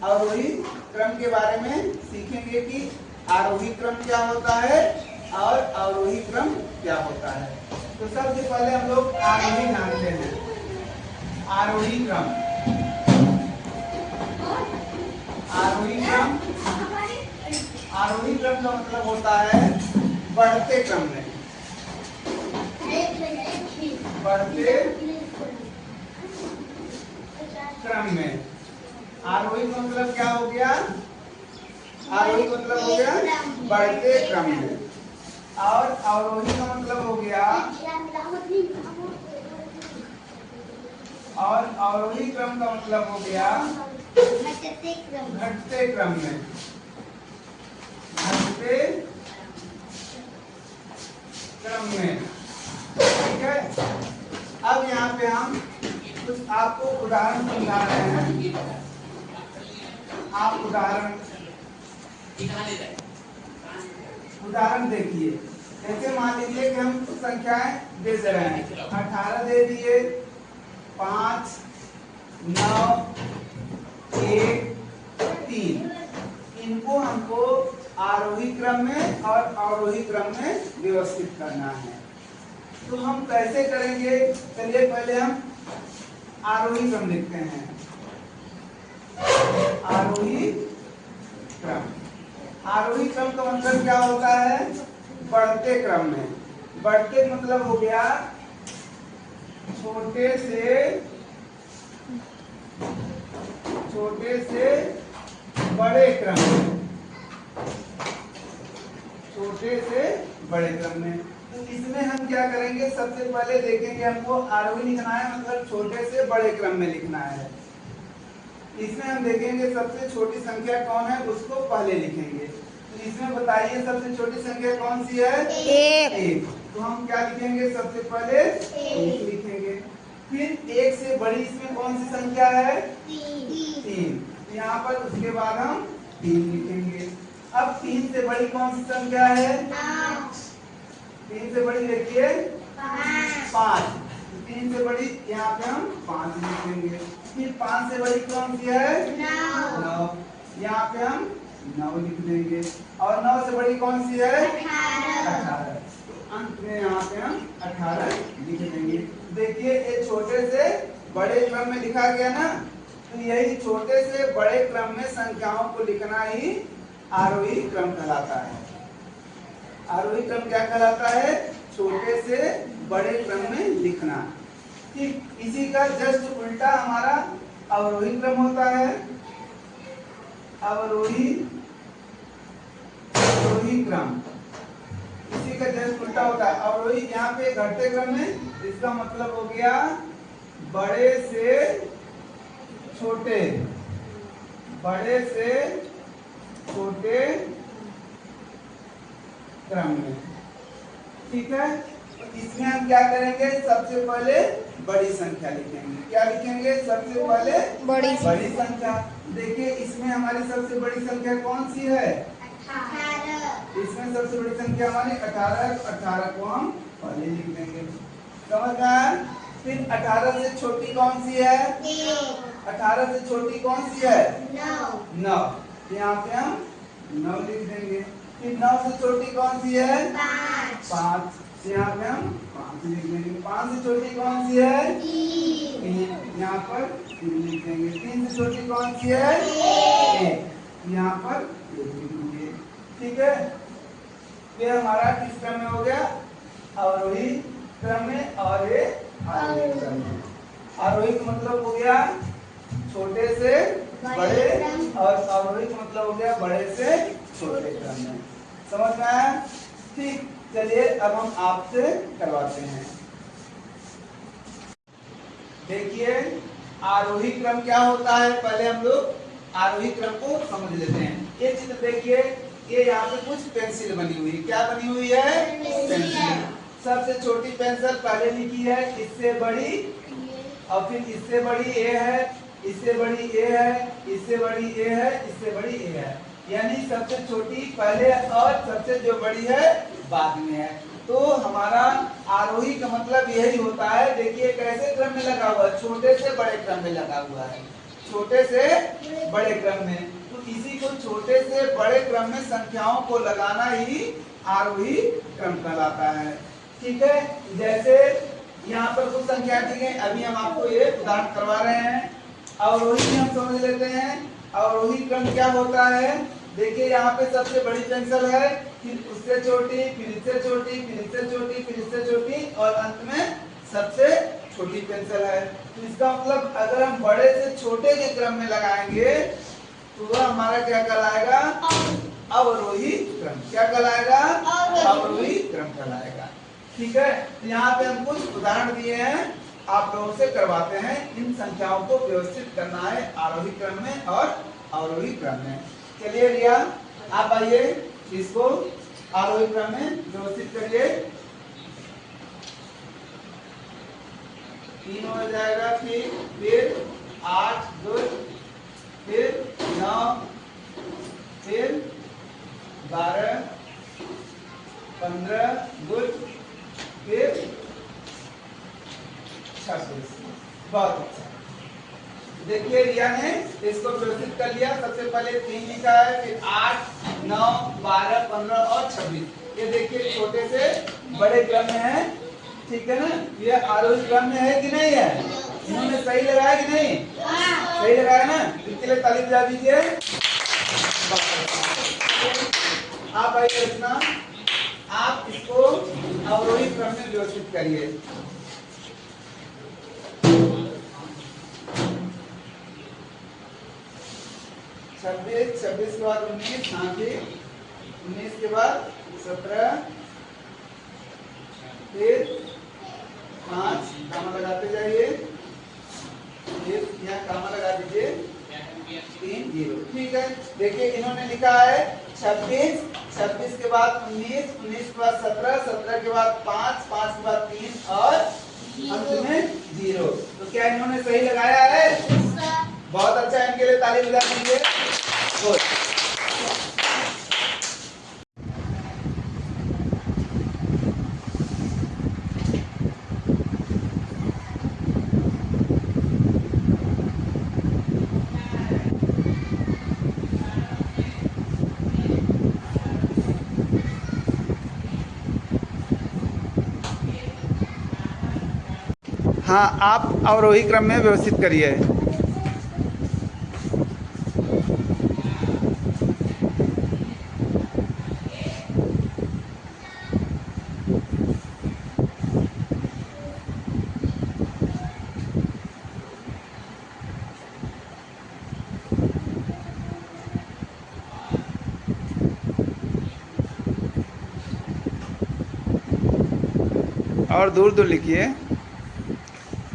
अवरोही क्रम के बारे में सीखेंगे कि आरोही क्रम क्या होता है और अवरोही क्रम क्या होता है। तो सबसे पहले हम लोग आरोही जानते हैं। आरोही क्रम, आरोही क्रम, आरोही क्रम का मतलब होता है बढ़ते क्रम में, बढ़ते क्रम में। आरोही का मतलब क्या हो गया? आरोही का मतलब हो गया बढ़ते क्रम में, और अवरोही का मतलब हो गया, और अवरोही क्रम का मतलब हो गया घटते क्रम में, घटते क्रम में। ठीक है, अब यहाँ पे हम कुछ आपको उदाहरण समझा रहे हैं। आप उदाहरण देखिए। जैसे मान लीजिए कि हम कुछ संख्याएं दे रहे हैं, 18 दे दिए, 5, 9, 1, 3। इनको हमको आरोही क्रम में और अवरोही क्रम में व्यवस्थित करना है। तो हम कैसे करेंगे? चलिए पहले हम आरोही क्रम लिखते हैं। आरोही क्रम, आरोही क्रम का मतलब क्या होता है? बढ़ते क्रम में। बढ़ते मतलब हो गया छोटे से बड़े क्रम में, छोटे से बड़े क्रम में। तो इसमें हम क्या करेंगे? सबसे पहले देखेंगे, हमको आरोही लिखना है मतलब छोटे से बड़े क्रम में लिखना है। इसमें हम देखेंगे सबसे छोटी संख्या कौन है उसको पहले लिखेंगे। तो इसमें बताइए सबसे छोटी संख्या कौन सी है? एक। तो हम क्या लिखेंगे? सबसे पहले एक लिखेंगे। फिर एक से बड़ी इसमें कौन सी संख्या है? 3। यहाँ पर उसके बाद हम 3 लिखेंगे। अब 3 से बड़ी कौन सी संख्या है? 3 से बड़ी देखिए 5। 3 से बड़ी यहाँ पे हम 5 लिखेंगे। फिर 5 से बड़ी कौन सी है? 9। यहाँ पे हम 9 लिख देंगे। और 9 से बड़ी कौन सी है? 18। तो अंत में यहाँ पे हम 18 लिख देंगे। देखिए ये छोटे से बड़े क्रम में लिखा गया ना, तो यही छोटे से बड़े क्रम में संख्याओं को लिखना ही आरोही क्रम कहलाता है। आरोही क्रम क्या कहलाता है? छोटे से बड़े क्रम में लिखना। ठीक इसी का जस्ट उल्टा हमारा अवरोही क्रम होता है। अवरोही क्रम इसी का जस्ट उल्टा होता है। अवरोही यहाँ पे घटते क्रम में, इसका मतलब हो गया बड़े से छोटे, बड़े से छोटे क्रम में। ठीक है, तो इसमें हम क्या करेंगे? सबसे पहले बड़ी संख्या लिखेंगे। क्या लिखेंगे? सबसे पहले बड़ी संख्या। देखिए इसमें हमारी सबसे बड़ी संख्या कौन सी है? 18। इसमें सबसे बड़ी संख्या हमारी 18 है, तो 18 को हम पहले लिख देंगे। समझ गए? फिर 18 से छोटी कौन सी है? 18 से छोटी कौन सी है? 9। यहाँ पे हम 9 लिख देंगे। फिर 9 से छोटी कौन सी है? 5। यहाँ पे हम 5 लिख देंगे। 5 से छोटी कौन सी है? 3। यहाँ पर 3 लिख देंगे। 3 से छोटी कौन सी है? 1। यहाँ पर 1 लिख देंगे। ठीक है, ये हमारा किस क्रम में हो गया? अवरोही क्रम में और ये आरोही क्रम में। आरोही का मतलब हो गया छोटे से बड़े, और अवरोही का मतलब हो गया बड़े से छोटे क्रम में। समझ में आया? ठीक, चलिए अब हम आपसे करवाते हैं। देखिए आरोही क्रम क्या होता है, पहले हम लोग आरोही क्रम को समझ लेते हैं। ये चित्र देखिए, ये यहाँ पे कुछ पेंसिल बनी हुई है। क्या बनी हुई है? पेंसिल। सबसे छोटी पेंसिल पहले लिखी है, इससे बड़ी, और फिर इससे बड़ी ए है, इससे बड़ी ए है, इससे बड़ी ए है, इससे बड़ी ए है। यानी सबसे छोटी पहले और सबसे जो बड़ी है बाद में है। तो हमारा आरोही का मतलब यही होता है। देखिए कैसे क्रम में लगा हुआ है? छोटे से बड़े क्रम में लगा हुआ है। छोटे से बड़े क्रम में। तो इसी को छोटे से बड़े क्रम में संख्याओं को लगाना ही आरोही क्रम कहलाता है। ठीक है, जैसे यहाँ पर कुछ संख्या दी गई, अभी हम आपको ये उदाहरण करवा रहे हैं। अवरोही भी हम समझ लेते हैं। अवरोही क्रम क्या होता है, देखिए यहाँ पे सबसे बड़ी पेंसिल है, फिर उससे छोटी, फिर इससे छोटी, फिर इससे छोटी, फिर इससे छोटी और अंत में सबसे छोटी पेंसिल है। तो इसका मतलब अगर हम बड़े से छोटे के क्रम में लगाएंगे तो वह हमारा क्या कहलाएगा, अवरोही क्रम। क्या कहलाएगा, अवरोही क्रम कहलाएगा। ठीक है, यहाँ पे हम कुछ उदाहरण दिए हैं, आप लोगों से करवाते हैं। इन संख्याओं को व्यवस्थित करना है आरोही क्रम में और अवरोही क्रम में। चलिए रिया, आप आइए, इसको आरोही क्रम में व्यवस्थित करिए। 3 हो जाएगा, फिर 8 गुड, फिर 9, फिर 12, 15 गुड, फिर 26। बहुत अच्छा। देखिए रिया ने इसको व्यवस्थित कर लिया। सबसे पहले 3 लिखा है, फिर 8, 9, 12, 15 और 26। ये देखिए छोटे से बड़े क्रम में है। ठीक है ना, ये आरोही क्रम में है कि नहीं है? इन्होंने सही लगाया कि नहीं? सही लगाया ना, इसके लिए ताली बजा दीजिए। आप आइए रचना, आप इसको अवरोही क्रम में व्यवस्थित करिए। 26 के बाद 19, हाँ जी, 19 के बाद 17, फिर 5 कामा लगाते जाइए, फिर यहाँ कामा लगा दीजिए, 3 0। ठीक है, देखिए इन्होंने लिखा है 26, 26 के बाद 19, 19 के बाद 17, 17 के बाद 5, 5 के बाद 3 और अंत में 0। तो क्या इन्होंने सही लगाया है? बहुत अच्छा, इनके लिए ताली बजा दीजिए। हाँ, आप अवरोही क्रम में व्यवस्थित करिए। और दूर दूर लिखिए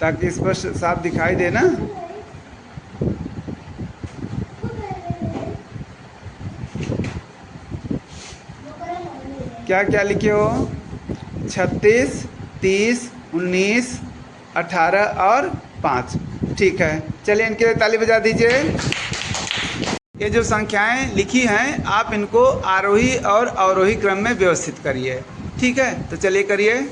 ताकि स्पष्ट साफ दिखाई दे ना। क्या क्या लिखे हो? 36, 30, 19, 18 और 5। ठीक है, चलिए इनके लिए ताली बजा दीजिए। ये जो संख्याएं लिखी हैं आप इनको आरोही और अवरोही क्रम में व्यवस्थित करिए। ठीक है, तो चलिए करिए।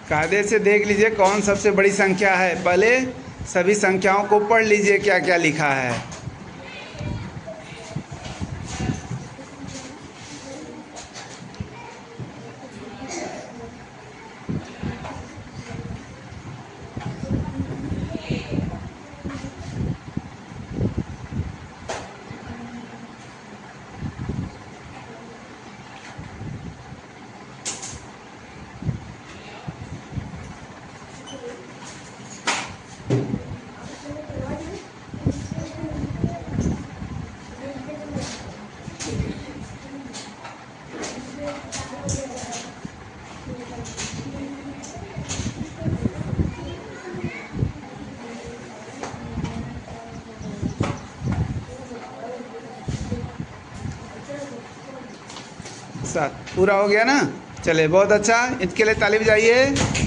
कायदे से देख लीजिए कौन सबसे बड़ी संख्या है। पहले सभी संख्याओं को पढ़ लीजिए क्या क्या लिखा है। 7 पूरा हो गया ना। चले बहुत अच्छा, इसके लिए ताली बजाइए।